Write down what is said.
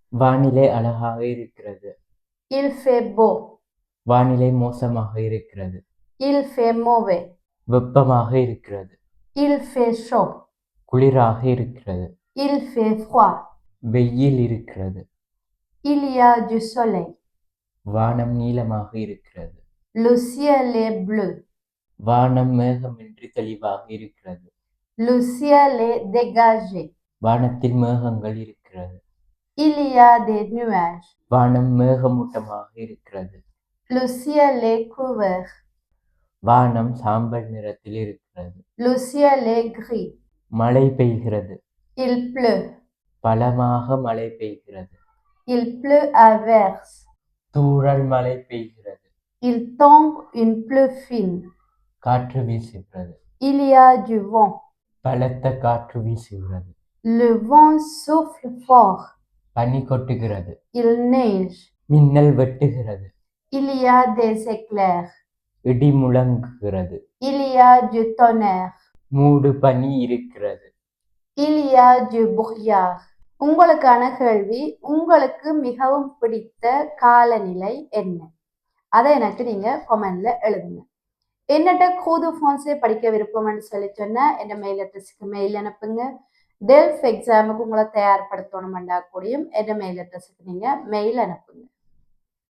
வானிலை அழகாக இருக்கிறது. Il fait beau. வானிலை மோசமாக இருக்கிறது. Il fait mauvais. வெப்பமாக இருக்கிறது. Il fait chaud. குளிராக இருக்கிறது. Il fait froid. வெயில் இருக்கிறது. Il y a du soleil. வானம் நீலமாக இருக்கிறது. Le ciel est bleu. வானம் மேகமின்றி தெளிவாக இருக்கிறது. Le ciel est dégagé. வானத்தில் மேகங்கள் இருக்கிறது. Il y a des nuages. வானம் மேகமூட்டமாக இருக்கிறது. Le ciel est couvert. வானம் சாம்பல் நிறத்தில் இருக்கிறது. Le ciel est gris. மழை பெய்கிறது. Il pleut. பலமாக மழை பெய்கிறது. Il pleut à verse. தூறல் மழை பெய்கிறது. Il tombe une pluie fine. காற்று வீசுகிறது. Il y a du vent. பலத்த காற்று வீசுகிறது. Le vent souffle fort. பனி கொட்டுகிறது. Il neige. மின்னல் வெட்டுகிறது. Il y a des éclairs. இடி முழங்குகிறது. Il y a du tonnerre. மூடு பனி இருக்கிறது. Il y a du brouillard. உங்களுக்கான கேள்வி, உங்களுக்கு மிகவும் பிடித்த காலநிலை என்ன? அதை எனக்கு நீங்க கமெண்ட்ல எழுதுங்க. என்னட்ட கூது ஃபான்ஸே படிக்க விருப்பம்னு சொல்லி சொன்னா என்ன மெயில் அட்ரஸுக்கு மெயில் அனுப்புங்க. டெல்ஃப் எக்ஸாமுக்கு உங்களை தயார்படுத்தணும்னா கூடயும் என்ன மெயில் அட்ரஸுக்கு நீங்க மெயில் அனுப்புங்க.